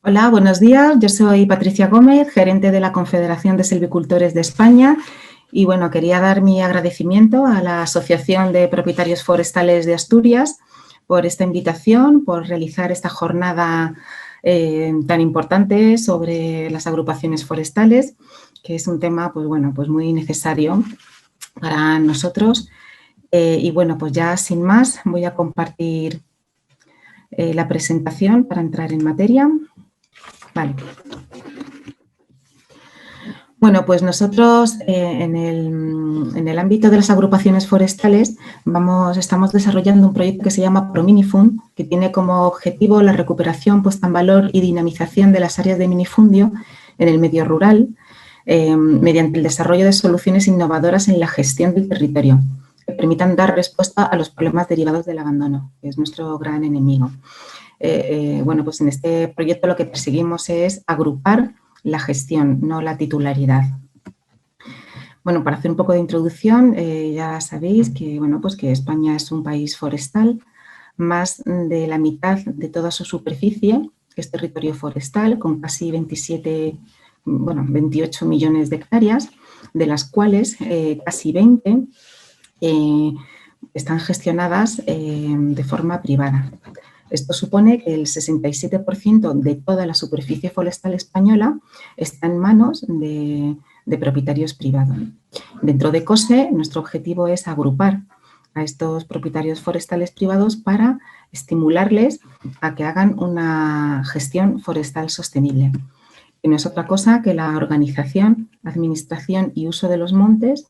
Hola, buenos días. Yo soy Patricia Gómez, gerente de la Confederación de Silvicultores de España y bueno, quería dar mi agradecimiento a la Asociación de Propietarios Forestales de Asturias por esta invitación, por realizar esta jornada tan importante sobre las agrupaciones forestales, que es un tema pues muy necesario para nosotros. Y bueno, pues ya sin más voy a compartir la presentación para entrar en materia. Vale. Bueno, pues nosotros en el ámbito de las agrupaciones forestales estamos desarrollando un proyecto que se llama ProMinifund, que tiene como objetivo la recuperación, puesta en valor y dinamización de las áreas de minifundio en el medio rural mediante el desarrollo de soluciones innovadoras en la gestión del territorio que permitan dar respuesta a los problemas derivados del abandono, que es nuestro gran enemigo. Bueno, pues en este proyecto lo que perseguimos es agrupar la gestión, no la titularidad. Bueno, para hacer un poco de introducción, ya sabéis que, bueno, pues que España es un país forestal. Más de la mitad de toda su superficie es territorio forestal, con casi 28 millones de hectáreas, de las cuales casi 20 están gestionadas de forma privada. Esto supone que el 67% de toda la superficie forestal española está en manos de propietarios privados. Dentro de COSE, nuestro objetivo es agrupar a estos propietarios forestales privados para estimularles a que hagan una gestión forestal sostenible, que no es otra cosa que la organización, administración y uso de los montes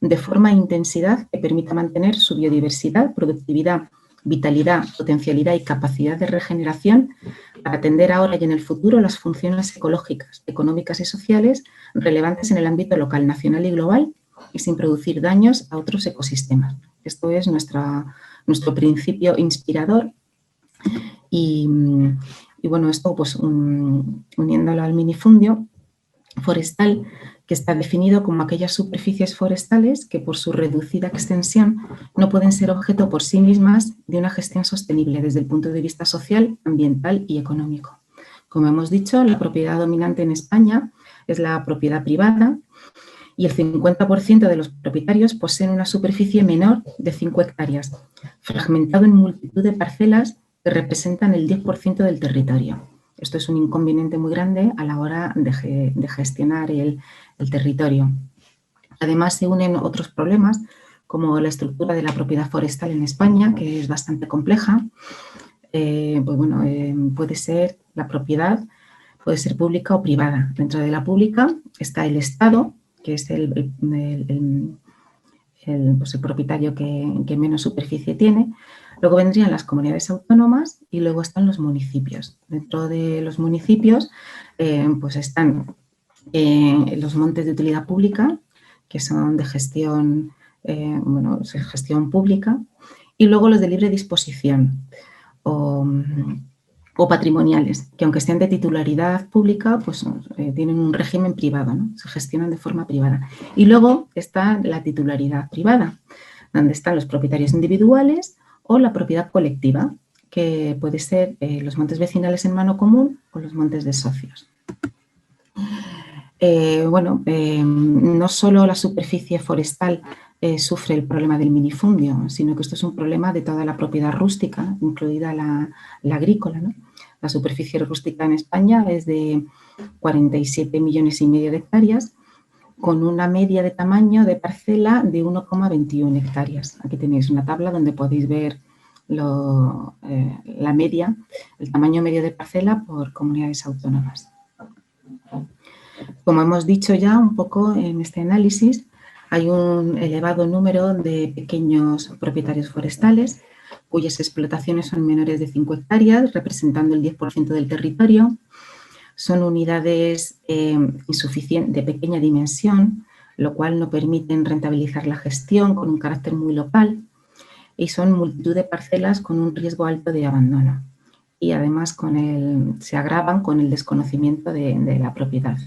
de forma e intensidad que permita mantener su biodiversidad, productividad, vitalidad, potencialidad y capacidad de regeneración para atender ahora y en el futuro las funciones ecológicas, económicas y sociales relevantes en el ámbito local, nacional y global y sin producir daños a otros ecosistemas. Esto es nuestro principio inspirador y bueno, esto pues uniéndolo al minifundio forestal, que está definido como aquellas superficies forestales que por su reducida extensión no pueden ser objeto por sí mismas de una gestión sostenible desde el punto de vista social, ambiental y económico. Como hemos dicho, la propiedad dominante en España es la propiedad privada y el 50% de los propietarios poseen una superficie menor de 5 hectáreas, fragmentado en multitud de parcelas que representan el 10% del territorio. Esto es un inconveniente muy grande a la hora de gestionar el territorio. Además, se unen otros problemas, como la estructura de la propiedad forestal en España, que es bastante compleja. Puede ser la propiedad, puede ser pública o privada. Dentro de la pública está el Estado, que es el propietario que menos superficie tiene. Luego vendrían las comunidades autónomas y luego están los municipios. Dentro de los municipios pues están los montes de utilidad pública, que son de gestión pública, y luego los de libre disposición o patrimoniales, que aunque sean de titularidad pública, pues tienen un régimen privado, ¿no? Se gestionan de forma privada. Y luego está la titularidad privada, donde están los propietarios individuales o la propiedad colectiva, que puede ser los montes vecinales en mano común o los montes de socios. No solo la superficie forestal sufre el problema del minifundio, sino que esto es un problema de toda la propiedad rústica, incluida la agrícola, ¿no? La superficie rústica en España es de 47,5 millones de hectáreas, con una media de tamaño de parcela de 1,21 hectáreas. Aquí tenéis una tabla donde podéis ver la media, el tamaño medio de parcela por comunidades autónomas. Como hemos dicho ya un poco en este análisis, hay un elevado número de pequeños propietarios forestales cuyas explotaciones son menores de 5 hectáreas, representando el 10% del territorio. Son unidades de pequeña dimensión, lo cual no permiten rentabilizar la gestión con un carácter muy local, y son multitud de parcelas con un riesgo alto de abandono. Y además se agravan con el desconocimiento de la propiedad.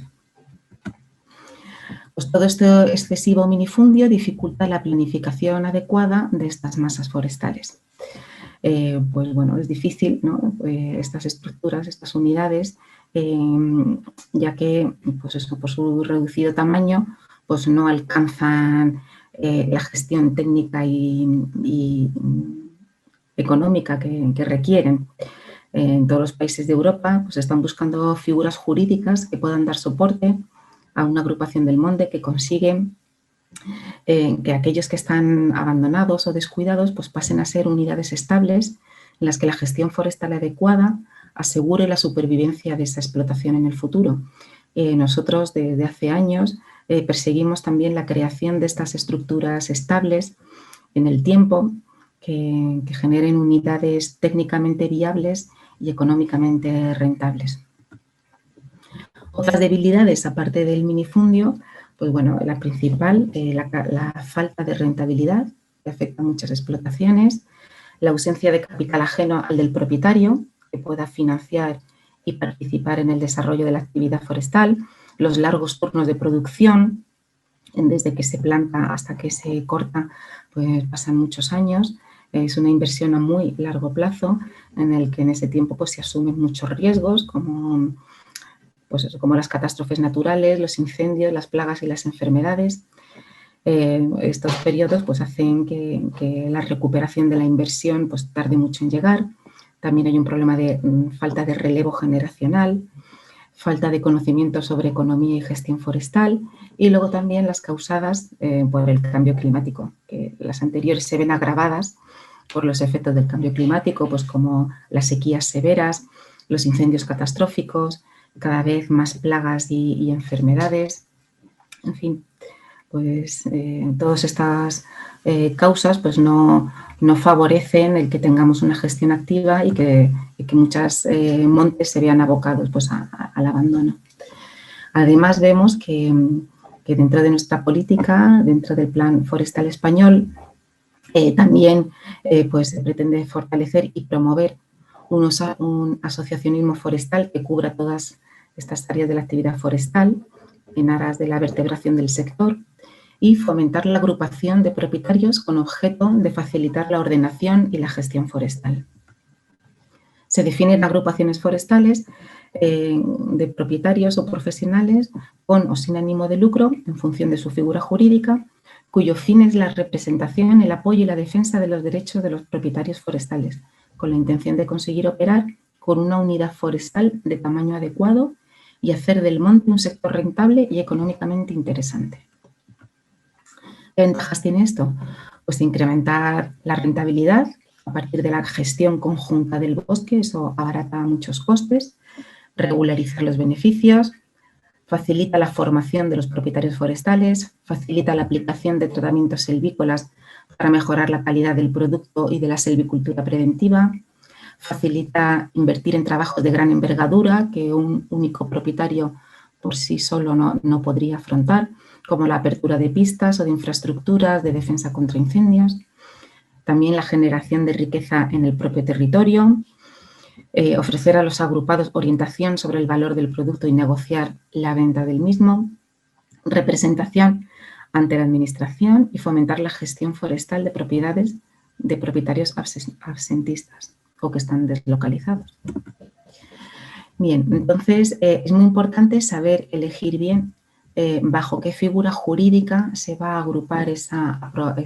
Pues todo este excesivo minifundio dificulta la planificación adecuada de estas masas forestales. Es difícil, ¿no? Estas estructuras, estas unidades, ya que pues eso, por su reducido tamaño pues no alcanzan la gestión técnica y económica que requieren. En todos los países de Europa pues están buscando figuras jurídicas que puedan dar soporte a una agrupación del monte que consigue que aquellos que están abandonados o descuidados pues pasen a ser unidades estables en las que la gestión forestal adecuada asegure la supervivencia de esa explotación en el futuro. Nosotros desde hace años perseguimos también la creación de estas estructuras estables en el tiempo que generen unidades técnicamente viables y económicamente rentables. Otras debilidades, aparte del minifundio, pues bueno, la principal, la falta de rentabilidad, que afecta a muchas explotaciones, la ausencia de capital ajeno al del propietario, que pueda financiar y participar en el desarrollo de la actividad forestal, los largos turnos de producción, desde que se planta hasta que se corta, pues pasan muchos años. Es una inversión a muy largo plazo en el que en ese tiempo pues, se asumen muchos riesgos como, pues eso, como las catástrofes naturales, los incendios, las plagas y las enfermedades. Estos periodos pues, hacen que la recuperación de la inversión pues, tarde mucho en llegar. También hay un problema de falta de relevo generacional, falta de conocimiento sobre economía y gestión forestal y luego también las causadas por el cambio climático, que las anteriores se ven agravadas por los efectos del cambio climático, pues como las sequías severas, los incendios catastróficos, cada vez más plagas y enfermedades, en fin, pues todas estas causas pues no favorecen el que tengamos una gestión activa y que muchos montes se vean abocados pues, al abandono. Además, vemos que dentro de nuestra política, dentro del Plan Forestal Español, también pues, se pretende fortalecer y promover un asociacionismo forestal que cubra todas estas áreas de la actividad forestal en aras de la vertebración del sector y fomentar la agrupación de propietarios con objeto de facilitar la ordenación y la gestión forestal. Se definen agrupaciones forestales de propietarios o profesionales con o sin ánimo de lucro en función de su figura jurídica, cuyo fin es la representación, el apoyo y la defensa de los derechos de los propietarios forestales, con la intención de conseguir operar con una unidad forestal de tamaño adecuado y hacer del monte un sector rentable y económicamente interesante. ¿Qué ventajas tiene esto? Pues incrementar la rentabilidad a partir de la gestión conjunta del bosque, eso abarata muchos costes, regularizar los beneficios, facilita la formación de los propietarios forestales, facilita la aplicación de tratamientos silvícolas para mejorar la calidad del producto y de la silvicultura preventiva, facilita invertir en trabajos de gran envergadura que un único propietario por sí solo no podría afrontar, como la apertura de pistas o de infraestructuras de defensa contra incendios. También la generación de riqueza en el propio territorio, ofrecer a los agrupados orientación sobre el valor del producto y negociar la venta del mismo, representación ante la administración y fomentar la gestión forestal de propiedades de propietarios absentistas o que están deslocalizados. Bien, entonces es muy importante saber elegir bien bajo qué figura jurídica se va a agrupar esa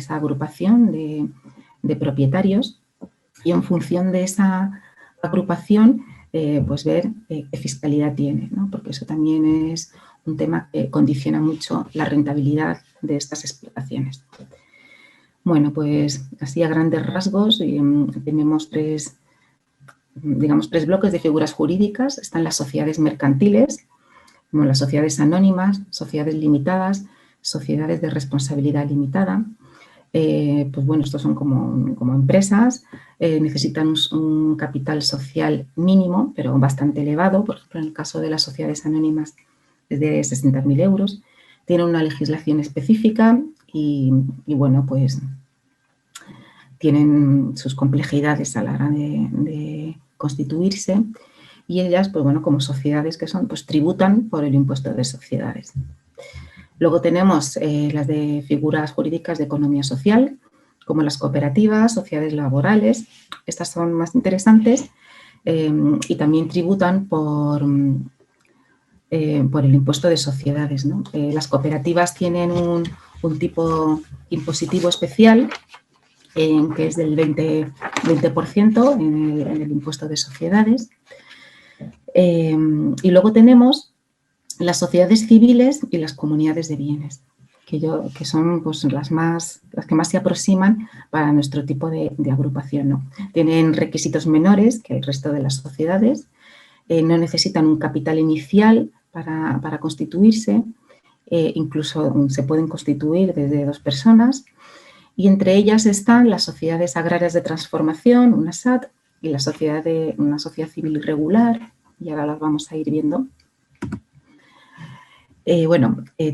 agrupación de propietarios y en función de esa agrupación pues ver qué fiscalidad tiene, ¿no? Porque eso también es un tema que condiciona mucho la rentabilidad de estas explotaciones. Bueno, pues así a grandes rasgos tenemos tres bloques de figuras jurídicas. Están las sociedades mercantiles, como las sociedades anónimas, sociedades limitadas, sociedades de responsabilidad limitada. Pues bueno, estos son como empresas, necesitan un capital social mínimo, pero bastante elevado. Por ejemplo, en el caso de las sociedades anónimas es de 60.000 euros. Tienen una legislación específica y bueno, pues tienen sus complejidades a la hora de constituirse y ellas, pues bueno, como sociedades que son, pues tributan por el impuesto de sociedades. Luego tenemos las de figuras jurídicas de economía social, como las cooperativas, sociedades laborales. Estas son más interesantes y también tributan por por el impuesto de sociedades, ¿no? Las cooperativas tienen un tipo impositivo especial que es del 20% en el impuesto de sociedades. Y luego tenemos las sociedades civiles y las comunidades de bienes, que son pues, las que más se aproximan para nuestro tipo de agrupación, ¿no? Tienen requisitos menores que el resto de las sociedades, no necesitan un capital inicial para constituirse, incluso se pueden constituir desde 2 personas, y entre ellas están las sociedades agrarias de transformación, una SAT, y una sociedad civil irregular, y ahora las vamos a ir viendo.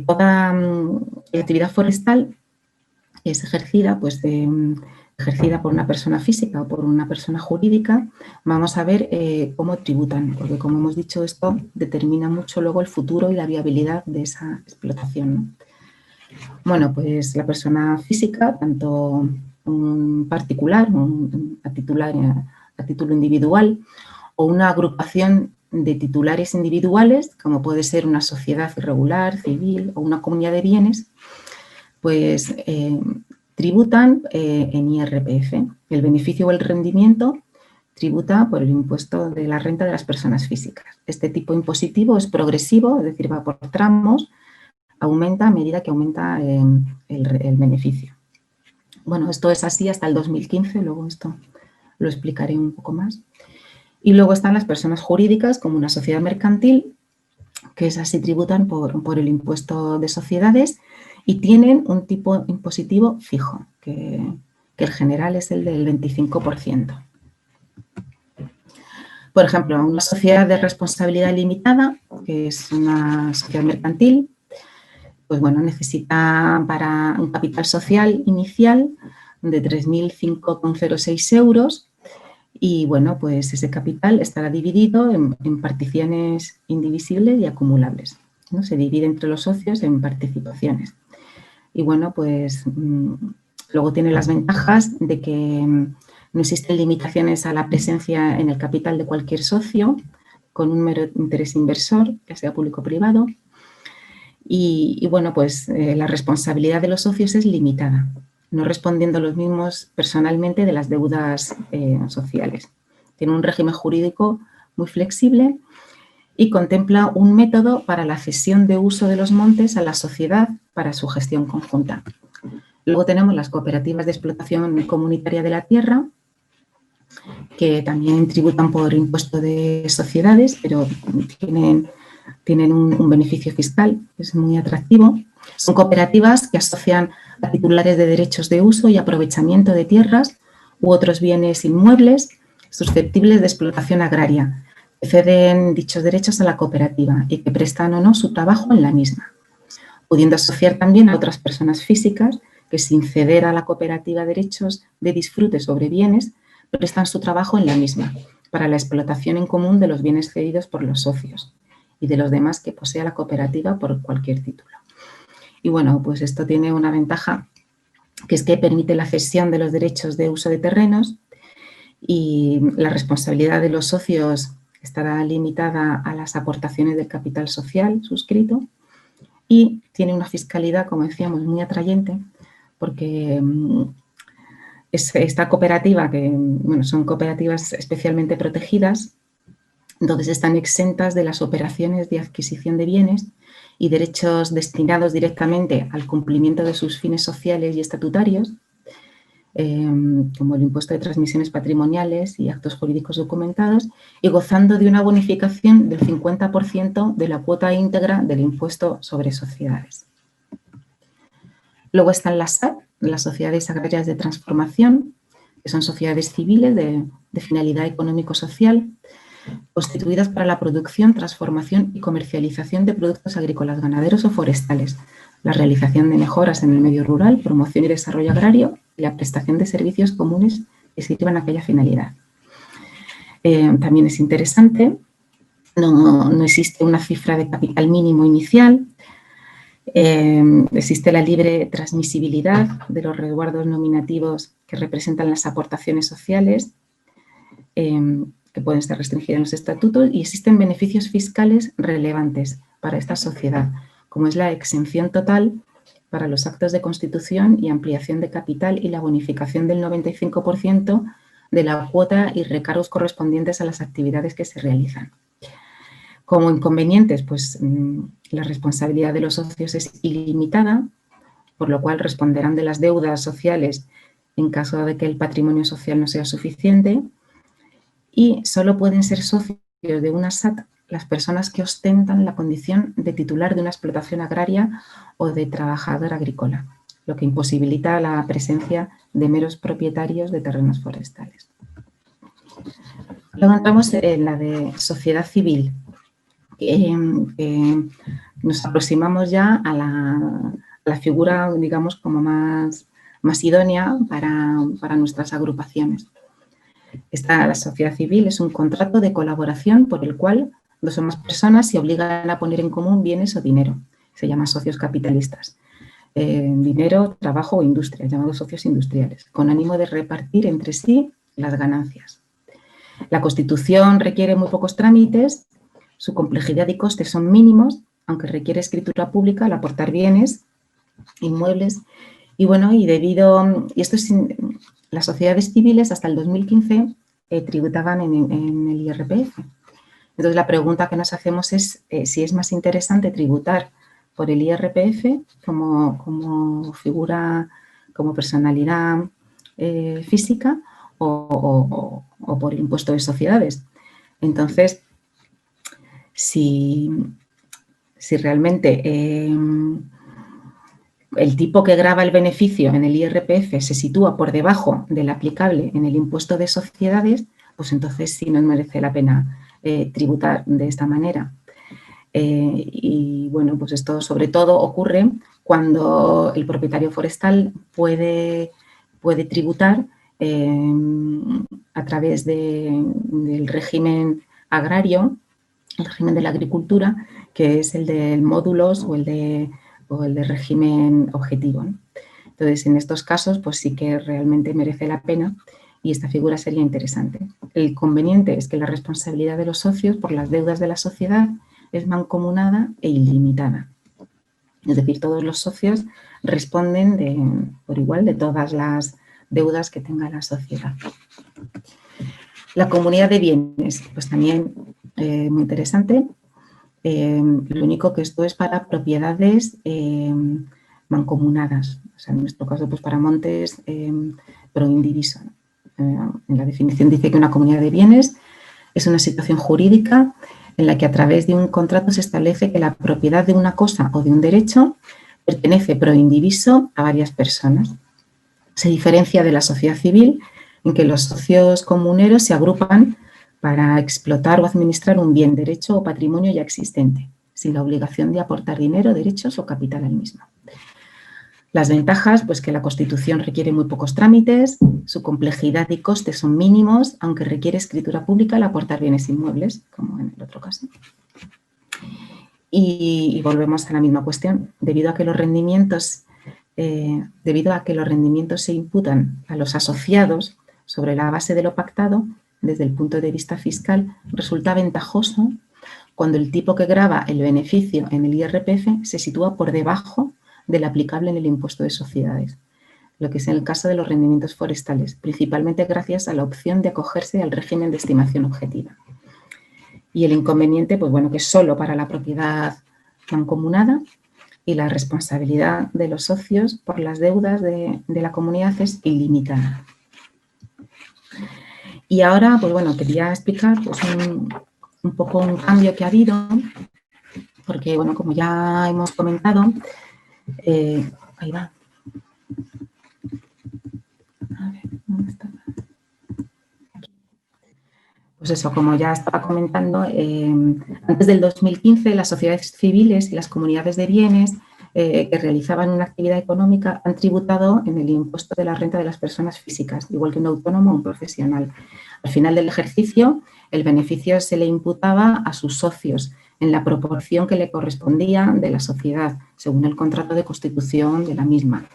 Toda actividad forestal es ejercida, ejercida por una persona física o por una persona jurídica. Vamos a ver cómo tributan, porque como hemos dicho, esto determina mucho luego el futuro y la viabilidad de esa explotación, ¿no? Bueno, pues la persona física, tanto un particular, a título individual, o una agrupación de titulares individuales, como puede ser una sociedad irregular, civil o una comunidad de bienes, pues tributan en IRPF. El beneficio o el rendimiento tributa por el impuesto de la renta de las personas físicas. Este tipo impositivo es progresivo, es decir, va por tramos, aumenta a medida que aumenta el beneficio. Bueno, esto es así hasta el 2015, luego esto lo explicaré un poco más. Y luego están las personas jurídicas como una sociedad mercantil, que es así, tributan por el impuesto de sociedades y tienen un tipo impositivo fijo, que el general es el del 25%. Por ejemplo, una sociedad de responsabilidad limitada, que es una sociedad mercantil, pues bueno, necesita para un capital social inicial de 3.005,06 euros y bueno, pues ese capital estará dividido en particiones indivisibles y acumulables, ¿no? Se divide entre los socios en participaciones. Y bueno, pues luego tiene las ventajas de que no existen limitaciones a la presencia en el capital de cualquier socio con un mero interés inversor, ya sea público o privado. Y bueno, pues la responsabilidad de los socios es limitada, no respondiendo los mismos personalmente de las deudas sociales. Tiene un régimen jurídico muy flexible y contempla un método para la cesión de uso de los montes a la sociedad para su gestión conjunta. Luego tenemos las cooperativas de explotación comunitaria de la tierra, que también tributan por impuesto de sociedades, pero tienen un beneficio fiscal, es muy atractivo. Son cooperativas que asocian a titulares de derechos de uso y aprovechamiento de tierras u otros bienes inmuebles susceptibles de explotación agraria, que ceden dichos derechos a la cooperativa y que prestan o no su trabajo en la misma, pudiendo asociar también a otras personas físicas que sin ceder a la cooperativa derechos de disfrute sobre bienes, prestan su trabajo en la misma para la explotación en común de los bienes cedidos por los socios y de los demás que posea la cooperativa por cualquier título. Y bueno, pues esto tiene una ventaja, que es que permite la cesión de los derechos de uso de terrenos y la responsabilidad de los socios estará limitada a las aportaciones del capital social suscrito y tiene una fiscalidad, como decíamos, muy atrayente porque esta cooperativa, que bueno, son cooperativas especialmente protegidas, entonces están exentas de las operaciones de adquisición de bienes y derechos destinados directamente al cumplimiento de sus fines sociales y estatutarios, como el impuesto de transmisiones patrimoniales y actos jurídicos documentados, y gozando de una bonificación del 50% de la cuota íntegra del impuesto sobre sociedades. Luego están las SAT, las sociedades agrarias de transformación, que son sociedades civiles de finalidad económico-social, constituidas para la producción, transformación y comercialización de productos agrícolas, ganaderos o forestales, la realización de mejoras en el medio rural, promoción y desarrollo agrario y la prestación de servicios comunes que sirvan a aquella finalidad. También es interesante, no existe una cifra de capital mínimo inicial, existe la libre transmisibilidad de los resguardos nominativos que representan las aportaciones sociales, que pueden estar restringidas en los estatutos, y existen beneficios fiscales relevantes para esta sociedad, como es la exención total para los actos de constitución y ampliación de capital y la bonificación del 95% de la cuota y recargos correspondientes a las actividades que se realizan. Como inconvenientes, pues la responsabilidad de los socios es ilimitada, por lo cual responderán de las deudas sociales en caso de que el patrimonio social no sea suficiente, y solo pueden ser socios de una SAT las personas que ostentan la condición de titular de una explotación agraria o de trabajador agrícola, lo que imposibilita la presencia de meros propietarios de terrenos forestales. Luego entramos en la de sociedad civil. Nos aproximamos ya a la figura, digamos, como más idónea para nuestras agrupaciones. La sociedad civil es un contrato de colaboración por el cual dos o más personas se obligan a poner en común bienes o dinero. Se llama socios capitalistas. Dinero, trabajo o industria, llamados socios industriales, con ánimo de repartir entre sí las ganancias. La Constitución requiere muy pocos trámites, su complejidad y costes son mínimos, aunque requiere escritura pública al aportar bienes, inmuebles. Y bueno, las sociedades civiles hasta el 2015 tributaban en el IRPF. Entonces, la pregunta que nos hacemos es si es más interesante tributar por el IRPF como figura, como personalidad física o por el impuesto de sociedades. Entonces, si realmente el tipo que grava el beneficio en el IRPF se sitúa por debajo del aplicable en el impuesto de sociedades, pues entonces sí nos merece la pena tributar de esta manera. Y bueno, pues esto sobre todo ocurre cuando el propietario forestal puede tributar a través del régimen agrario, el régimen de la agricultura, que es el de módulos o el de régimen objetivo, ¿no? Entonces, en estos casos, pues sí que realmente merece la pena y esta figura sería interesante. El inconveniente es que la responsabilidad de los socios por las deudas de la sociedad es mancomunada e ilimitada. Es decir, todos los socios responden por igual de todas las deudas que tenga la sociedad. La comunidad de bienes, pues también muy interesante. Lo único que esto es para propiedades mancomunadas. O sea, en nuestro caso, pues para montes pro indiviso. En la definición dice que una comunidad de bienes es una situación jurídica en la que a través de un contrato se establece que la propiedad de una cosa o de un derecho pertenece pro indiviso a varias personas. Se diferencia de la sociedad civil en que los socios comuneros se agrupan para explotar o administrar un bien, derecho o patrimonio ya existente, sin la obligación de aportar dinero, derechos o capital al mismo. Las ventajas, pues que la Constitución requiere muy pocos trámites, su complejidad y costes son mínimos, aunque requiere escritura pública al aportar bienes inmuebles, como en el otro caso. Y volvemos a la misma cuestión. Debido a que los rendimientos se imputan a los asociados sobre la base de lo pactado, desde el punto de vista fiscal, resulta ventajoso cuando el tipo que grava el beneficio en el IRPF se sitúa por debajo del aplicable en el impuesto de sociedades, lo que es en el caso de los rendimientos forestales, principalmente gracias a la opción de acogerse al régimen de estimación objetiva. Y el inconveniente, pues bueno, que es solo para la propiedad mancomunada y la responsabilidad de los socios por las deudas de la comunidad es ilimitada. Y ahora, pues bueno, quería explicar pues, un poco un cambio que ha habido, porque, bueno, como ya hemos comentado, ahí va. A ver, ¿dónde está? Aquí. Pues eso, como ya estaba comentando, antes del 2015 las sociedades civiles y las comunidades de bienes que realizaban una actividad económica han tributado en el impuesto de la renta de las personas físicas, igual que un autónomo o un profesional. Al final del ejercicio, el beneficio se le imputaba a sus socios en la proporción que le correspondía de la sociedad, según el contrato de constitución de la misma.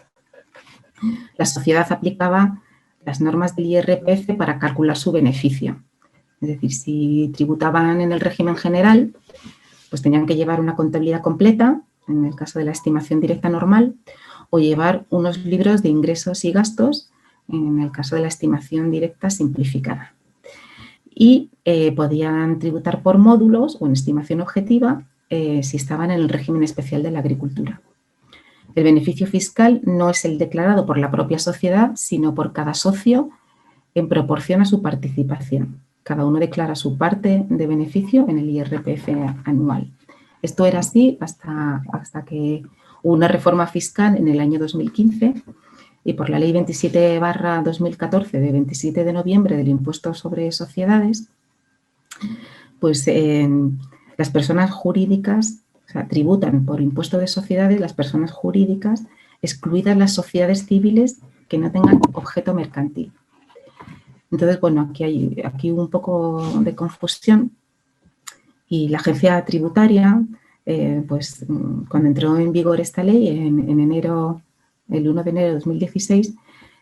La sociedad aplicaba las normas del IRPF para calcular su beneficio. Es decir, si tributaban en el régimen general, pues tenían que llevar una contabilidad completa, en el caso de la estimación directa normal, o llevar unos libros de ingresos y gastos, en el caso de la estimación directa simplificada. Y podían tributar por módulos o en estimación objetiva si estaban en el régimen especial de la agricultura. El beneficio fiscal no es el declarado por la propia sociedad, sino por cada socio en proporción a su participación. Cada uno declara su parte de beneficio en el IRPF anual. Esto era así hasta que hubo una reforma fiscal en el año 2015 y por la Ley 27/2014 de 27 de noviembre del impuesto sobre sociedades, pues las personas jurídicas, o sea, tributan por impuesto de sociedades las personas jurídicas, excluidas las sociedades civiles que no tengan objeto mercantil. Entonces, bueno, aquí hubo un poco de confusión y la agencia tributaria, pues cuando entró en vigor esta ley en enero, el 1 de enero de 2016,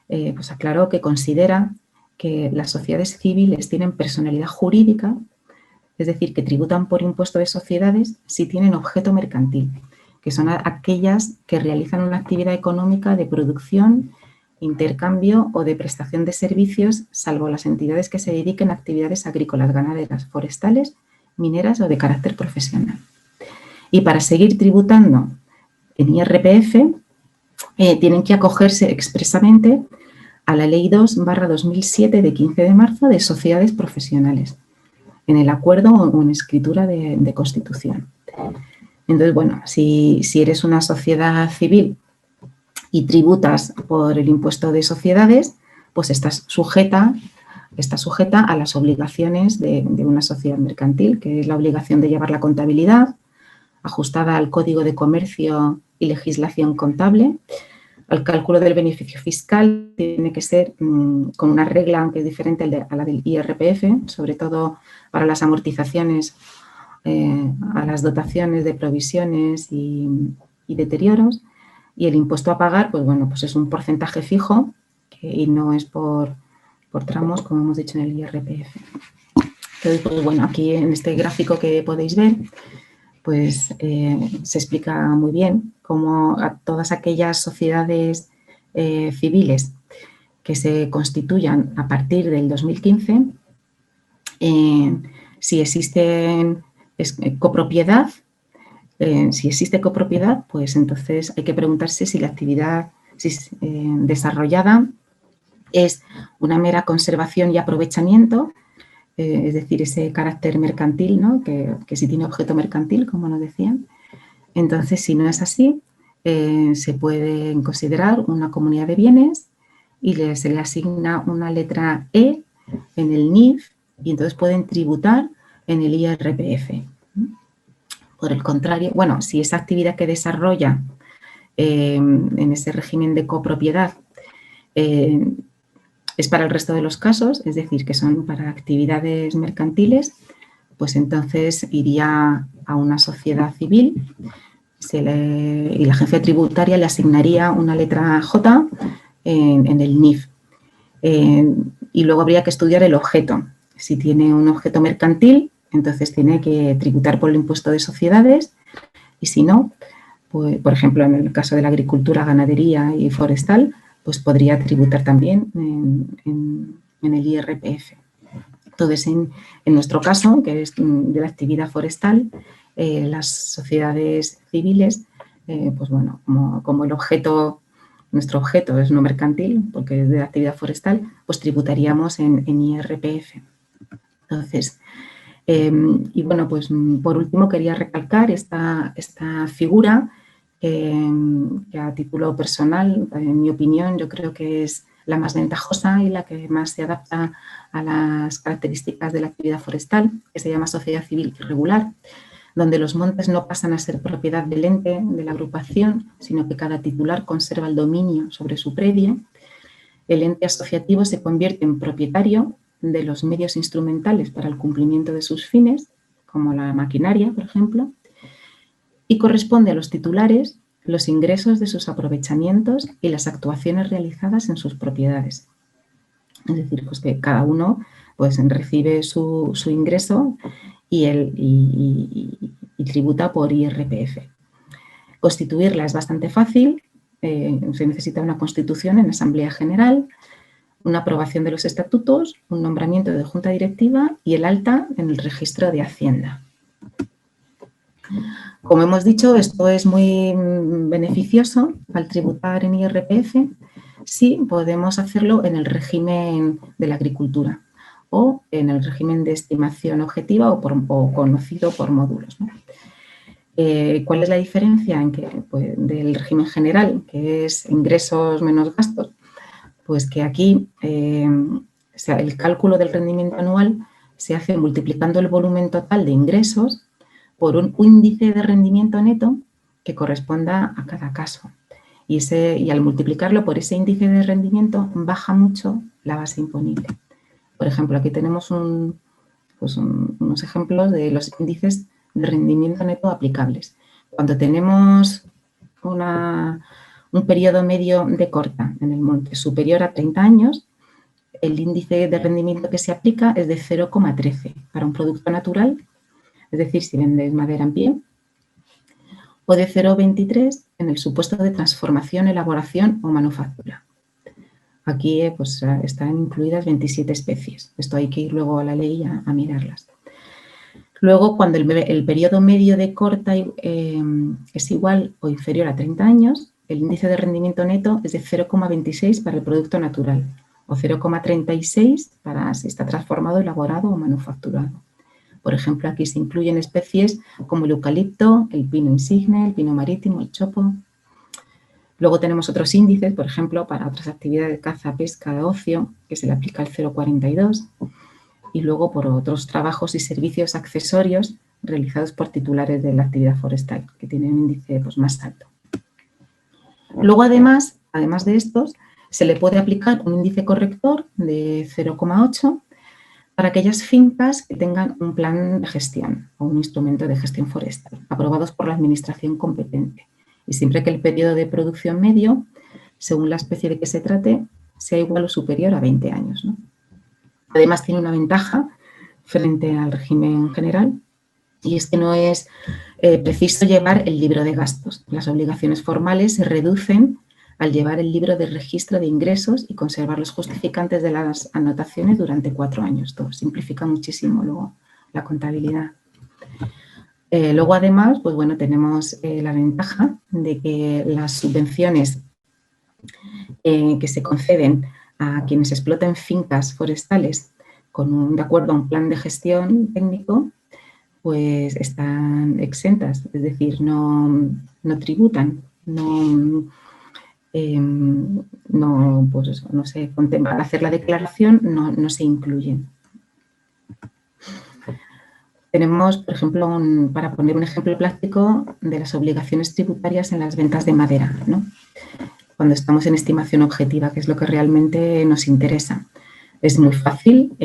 pues aclaró que considera que las sociedades civiles tienen personalidad jurídica, es decir, que tributan por impuesto de sociedades si tienen objeto mercantil, que son aquellas que realizan una actividad económica de producción, intercambio o de prestación de servicios, salvo las entidades que se dediquen a actividades agrícolas, ganaderas, forestales, mineras o de carácter profesional. Y para seguir tributando en IRPF, tienen que acogerse expresamente a la Ley 2/2007 de 15 de marzo de sociedades profesionales, en el acuerdo o en escritura de constitución. Entonces, bueno, si eres una sociedad civil y tributas por el impuesto de sociedades, pues estás sujeta a las obligaciones de una sociedad mercantil, que es la obligación de llevar la contabilidad ajustada al Código de Comercio y legislación contable. El cálculo del beneficio fiscal tiene que ser con una regla que es diferente a la del IRPF, sobre todo para las amortizaciones a las dotaciones de provisiones y deterioros. Y el impuesto a pagar, pues bueno, pues es un porcentaje fijo y no es por tramos, como hemos dicho en el IRPF. Entonces, pues bueno, aquí en este gráfico que podéis ver, pues se explica muy bien cómo a todas aquellas sociedades civiles que se constituyan a partir del 2015, si existe copropiedad, pues entonces hay que preguntarse si la actividad desarrollada es una mera conservación y aprovechamiento, es decir, ese carácter mercantil, ¿no? que si tiene objeto mercantil, como nos decían. Entonces, si no es así, se puede considerar una comunidad de bienes y se le asigna una letra E en el NIF y entonces pueden tributar en el IRPF. Por el contrario, bueno, si esa actividad que desarrolla en ese régimen de copropiedad es para el resto de los casos, es decir, que son para actividades mercantiles, pues entonces iría a una sociedad civil y la agencia tributaria le asignaría una letra J en el NIF. Y luego habría que estudiar el objeto. Si tiene un objeto mercantil, entonces tiene que tributar por el impuesto de sociedades y si no, pues, por ejemplo, en el caso de la agricultura, ganadería y forestal, pues podría tributar también en el IRPF. Entonces, en nuestro caso, que es de la actividad forestal, las sociedades civiles, pues bueno, como nuestro objeto es no mercantil, porque es de la actividad forestal, pues tributaríamos en IRPF. Entonces, y bueno, pues por último quería recalcar esta figura que a título personal, en mi opinión, yo creo que es la más ventajosa y la que más se adapta a las características de la actividad forestal, que se llama sociedad civil irregular, donde los montes no pasan a ser propiedad del ente, de la agrupación, sino que cada titular conserva el dominio sobre su predio. El ente asociativo se convierte en propietario de los medios instrumentales para el cumplimiento de sus fines, como la maquinaria, por ejemplo, y corresponde a los titulares los ingresos de sus aprovechamientos y las actuaciones realizadas en sus propiedades. Es decir, pues que cada uno pues recibe su ingreso y tributa por IRPF. Constituirla es bastante fácil, se necesita una constitución en Asamblea General, una aprobación de los estatutos, un nombramiento de junta directiva y el alta en el registro de Hacienda. Como hemos dicho, esto es muy beneficioso al tributar en IRPF si podemos hacerlo en el régimen de la agricultura o en el régimen de estimación objetiva o conocido por módulos, ¿no? ¿Cuál es la diferencia pues, del régimen general, que es ingresos menos gastos? Pues que aquí el cálculo del rendimiento anual se hace multiplicando el volumen total de ingresos por un índice de rendimiento neto que corresponda a cada caso. Y al multiplicarlo por ese índice de rendimiento baja mucho la base imponible. Por ejemplo, aquí tenemos unos ejemplos de los índices de rendimiento neto aplicables. Cuando tenemos un periodo medio de corta en el monte superior a 30 años, el índice de rendimiento que se aplica es de 0,13 para un producto natural, es decir, si vendes madera en pie, o de 0,23 en el supuesto de transformación, elaboración o manufactura. Aquí pues, están incluidas 27 especies. Esto hay que ir luego a la ley a mirarlas. Luego, cuando el periodo medio de corta es igual o inferior a 30 años, el índice de rendimiento neto es de 0,26 para el producto natural o 0,36 para si está transformado, elaborado o manufacturado. Por ejemplo, aquí se incluyen especies como el eucalipto, el pino insigne, el pino marítimo, el chopo. Luego tenemos otros índices, por ejemplo, para otras actividades de caza, pesca, de ocio, que se le aplica el 0,42. Y luego por otros trabajos y servicios accesorios realizados por titulares de la actividad forestal, que tienen un índice pues, más alto. Luego, además de estos, se le puede aplicar un índice corrector de 0,8 para aquellas fincas que tengan un plan de gestión o un instrumento de gestión forestal aprobados por la administración competente. Y siempre que el periodo de producción medio, según la especie de que se trate, sea igual o superior a 20 años, ¿no? Además, tiene una ventaja frente al régimen general y es que no es preciso llevar el libro de gastos. Las obligaciones formales se reducen al llevar el libro de registro de ingresos y conservar los justificantes de las anotaciones durante 4 años. Esto simplifica muchísimo luego la contabilidad. Luego, además, pues bueno, tenemos la ventaja de que las subvenciones que se conceden a quienes exploten fincas forestales de acuerdo a un plan de gestión técnico, pues están exentas, es decir, no tributan, al hacer la declaración no se incluyen. Tenemos, por ejemplo, para poner un ejemplo práctico de las obligaciones tributarias en las ventas de madera, ¿no? Cuando estamos en estimación objetiva, que es lo que realmente nos interesa. Es muy fácil,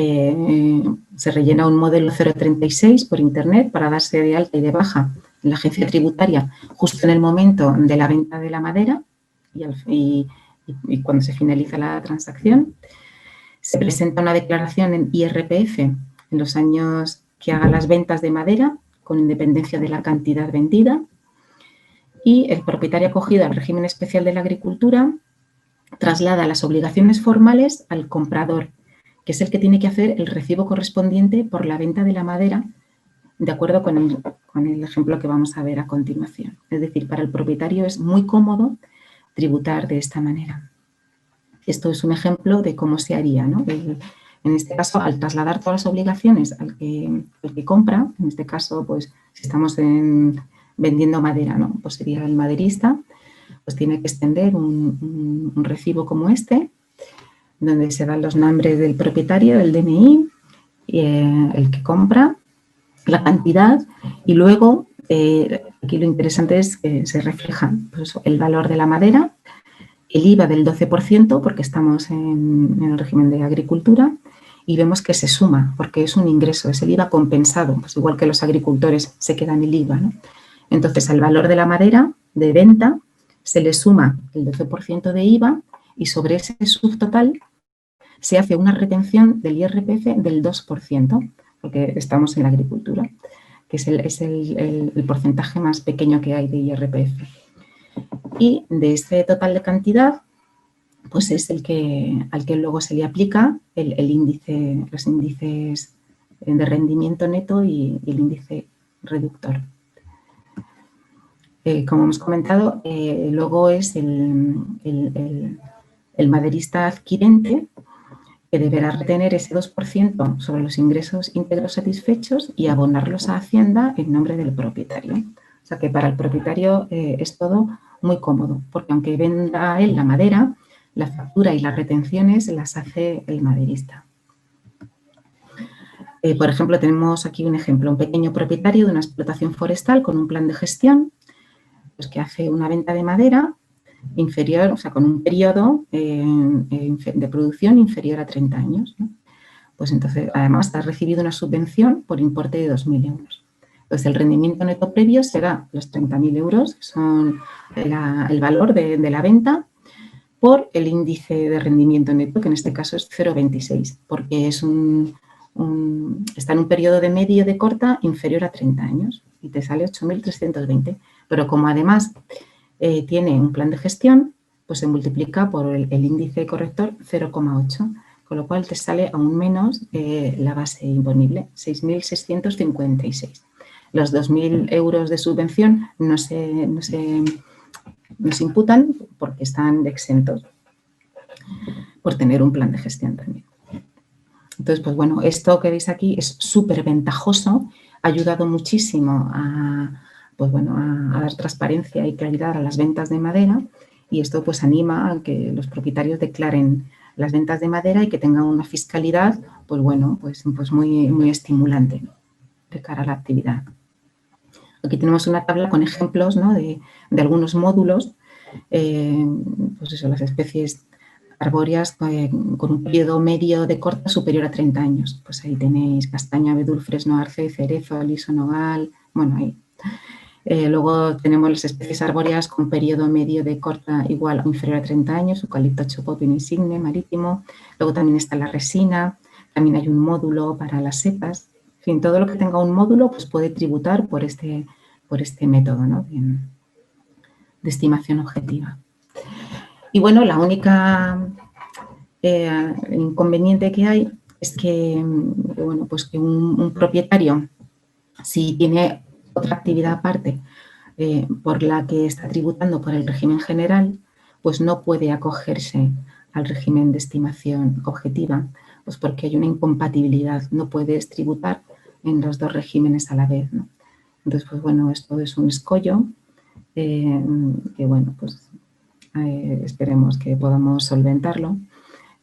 se rellena un modelo 036 por internet para darse de alta y de baja en la agencia tributaria justo en el momento de la venta de la madera y cuando se finaliza la transacción. Se presenta una declaración en IRPF en los años que haga las ventas de madera con independencia de la cantidad vendida y el propietario acogido al régimen especial de la agricultura traslada las obligaciones formales al comprador, que es el que tiene que hacer el recibo correspondiente por la venta de la madera, de acuerdo con el ejemplo que vamos a ver a continuación. Es decir, para el propietario es muy cómodo tributar de esta manera. Esto es un ejemplo de cómo se haría, ¿no? En este caso, al trasladar todas las obligaciones al que compra, en este caso, pues si estamos vendiendo madera, ¿no? Pues sería el maderista, pues tiene que extender un recibo como este, donde se dan los nombres del propietario, el DNI, el que compra, la cantidad y luego, aquí lo interesante es que se refleja pues, el valor de la madera, el IVA del 12%, porque estamos en el régimen de agricultura, y vemos que se suma, porque es un ingreso, es el IVA compensado, pues igual que los agricultores se quedan el IVA, ¿no? Entonces, al valor de la madera de venta se le suma el 12% de IVA y sobre ese subtotal se hace una retención del IRPF del 2%, porque estamos en la agricultura, que es el porcentaje más pequeño que hay de IRPF. Y de este total de cantidad, pues es al que luego se le aplica los índices de rendimiento neto y el índice reductor. Como hemos comentado, luego es el maderista adquirente que deberá retener ese 2% sobre los ingresos íntegros satisfechos y abonarlos a Hacienda en nombre del propietario. O sea que para el propietario es todo muy cómodo, porque aunque venda él la madera, la factura y las retenciones las hace el maderista. Por ejemplo, tenemos aquí un ejemplo, un pequeño propietario de una explotación forestal con un plan de gestión, pues que hace una venta de madera inferior, o sea, con un periodo de producción inferior a 30 años, ¿no? Pues entonces, además, ha recibido una subvención por importe de 2.000 euros. Entonces, el rendimiento neto previo será los 30.000 euros, que son el valor de la venta, por el índice de rendimiento neto, que en este caso es 0,26, porque está en un periodo de medio de corta inferior a 30 años y te sale 8.320. Pero como además tiene un plan de gestión, pues se multiplica por el índice corrector 0,8, con lo cual te sale aún menos la base imponible, 6.656. Los 2.000 euros de subvención no se imputan porque están exentos por tener un plan de gestión también. Entonces, pues bueno, esto que veis aquí es súper ventajoso, ha ayudado muchísimo a dar transparencia y claridad a las ventas de madera, y esto pues anima a que los propietarios declaren las ventas de madera y que tengan una fiscalidad pues muy, muy estimulante, ¿no?, de cara a la actividad. Aquí tenemos una tabla con ejemplos, ¿no?, de algunos módulos, pues eso, las especies arbóreas con un periodo medio de corta superior a 30 años. Pues ahí tenéis castaño, abedul, fresno, arce, cerezo, aliso, nogal, bueno, ahí. Luego tenemos las especies arbóreas con periodo medio de corta igual o inferior a 30 años, eucalipto, chopo, pino insigne, marítimo. Luego también está la resina, también hay un módulo para las setas. En fin, todo lo que tenga un módulo pues puede tributar por este método, ¿no?, de estimación objetiva. Y bueno, la única inconveniente que hay es que, bueno, pues que un propietario, si tiene otra actividad aparte por la que está tributando por el régimen general, pues no puede acogerse al régimen de estimación objetiva, pues porque hay una incompatibilidad, no puedes tributar en los dos regímenes a la vez, ¿no? Entonces, pues bueno, esto es un escollo que, bueno, pues esperemos que podamos solventarlo,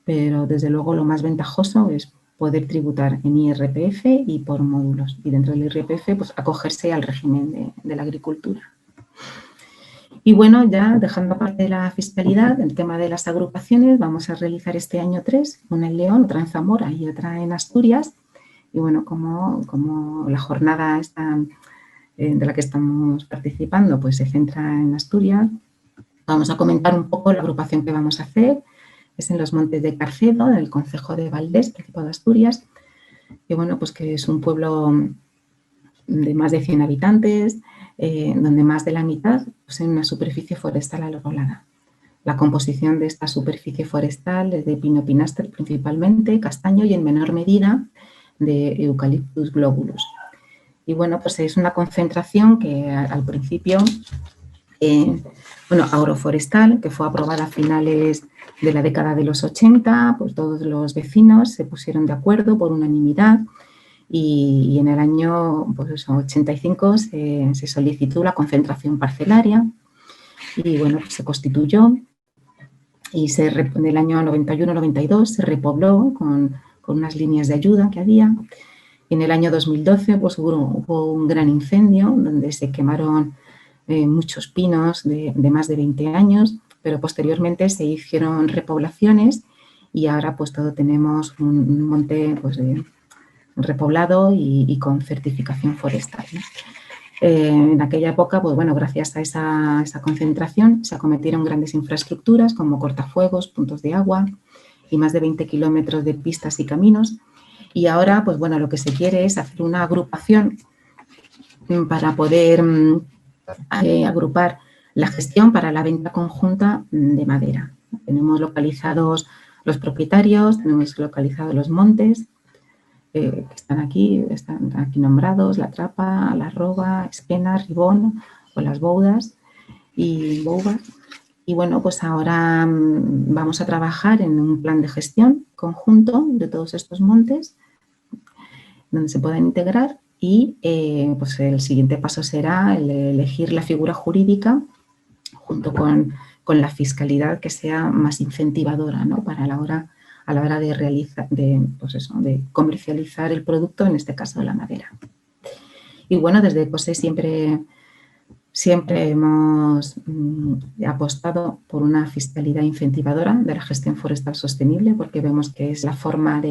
pero desde luego lo más ventajoso es poder tributar en IRPF y por módulos, y dentro del IRPF pues acogerse al régimen de la agricultura. Y bueno, ya dejando aparte de la fiscalidad, el tema de las agrupaciones, vamos a realizar este año 3, una en León, otra en Zamora y otra en Asturias. Y bueno, como la jornada de la que estamos participando pues se centra en Asturias, vamos a comentar un poco la agrupación que vamos a hacer. Es en los Montes de Carcedo, en el concejo de Valdés, Principado de Asturias, que bueno, pues que es un pueblo de más de 100 habitantes, donde más de la mitad poseen una superficie forestal arbolada. La composición de esta superficie forestal es de pino-pináster principalmente, castaño y en menor medida de Eucalyptus globulus. Y bueno, pues es una concentración que al principio, agroforestal, que fue aprobada a finales de la década de los 80, pues todos los vecinos se pusieron de acuerdo por unanimidad y en el año 85 se solicitó la concentración parcelaria y bueno, pues se constituyó y en el año 91-92 se repobló con unas líneas de ayuda que había. En el año 2012 pues, hubo un gran incendio donde se quemaron muchos pinos de más de 20 años, pero posteriormente se hicieron repoblaciones y ahora pues todo tenemos un monte pues, repoblado y con certificación forestal, ¿no? En aquella época, pues bueno, gracias a esa concentración se acometieron grandes infraestructuras como cortafuegos, puntos de agua y más de 20 kilómetros de pistas y caminos. Y ahora, pues bueno, lo que se quiere es hacer una agrupación para poder agrupar la gestión para la venta conjunta de madera. Tenemos localizados los propietarios, tenemos localizados los montes, que están aquí nombrados, La Trapa, La Roba, Espena, Ribón o Las Boudas y Bouvas. Y bueno, pues ahora vamos a trabajar en un plan de gestión conjunto de todos estos montes donde se puedan integrar y pues el siguiente paso será el elegir la figura jurídica junto con la fiscalidad que sea más incentivadora, ¿no? Para a la hora de realizar, pues eso, de comercializar el producto, en este caso la madera. Y bueno, desde ECOSE siempre hemos apostado por una fiscalidad incentivadora de la gestión forestal sostenible, porque vemos que es la forma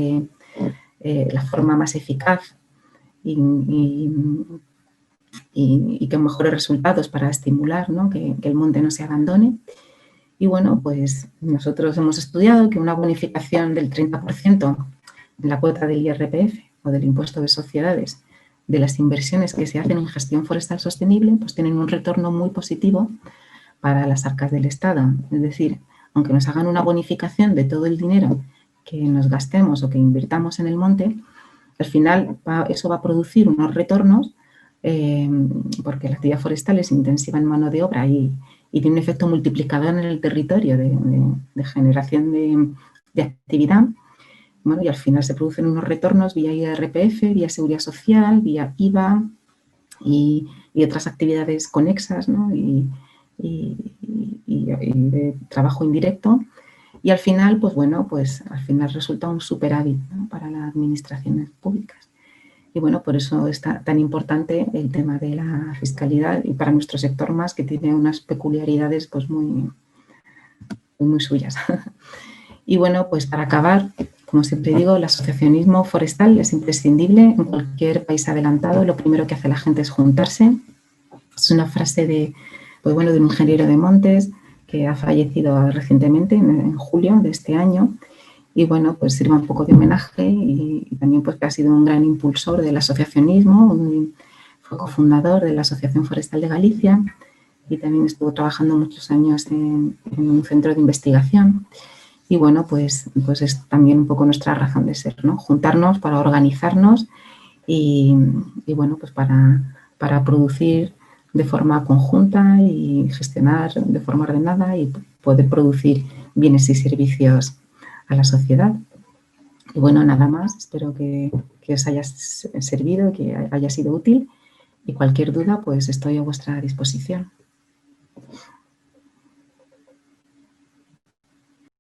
más eficaz y que mejores resultados para estimular, ¿no? que el monte no se abandone. Y bueno, pues nosotros hemos estudiado que una bonificación del 30% en la cuota del IRPF o del impuesto de sociedades de las inversiones que se hacen en gestión forestal sostenible, pues tienen un retorno muy positivo para las arcas del Estado. Es decir, aunque nos hagan una bonificación de todo el dinero que nos gastemos o que invirtamos en el monte, al final eso va a producir unos retornos porque la actividad forestal es intensiva en mano de obra y tiene un efecto multiplicador en el territorio de generación de actividad. Bueno, y al final se producen unos retornos vía IRPF, vía Seguridad Social, vía IVA y otras actividades conexas, ¿no? y de trabajo indirecto. Y al final, pues bueno, pues al final resulta un superávit, ¿no? Para las administraciones públicas. Y bueno, por eso es tan importante el tema de la fiscalidad y para nuestro sector más, que tiene unas peculiaridades pues muy suyas. Y bueno, pues para acabar, como siempre digo, el asociacionismo forestal es imprescindible en cualquier país adelantado. Lo primero que hace la gente es juntarse. Es una frase de un ingeniero de montes que ha fallecido recientemente, en julio de este año. Y bueno, pues sirva un poco de homenaje y también pues que ha sido un gran impulsor del asociacionismo, fue cofundador de la Asociación Forestal de Galicia y también estuvo trabajando muchos años en un centro de investigación. Y bueno, pues es también un poco nuestra razón de ser, ¿no? Juntarnos para organizarnos y bueno, pues para producir de forma conjunta y gestionar de forma ordenada y poder producir bienes y servicios a la sociedad. Y bueno, nada más, espero que os haya servido, que haya sido útil y cualquier duda pues estoy a vuestra disposición.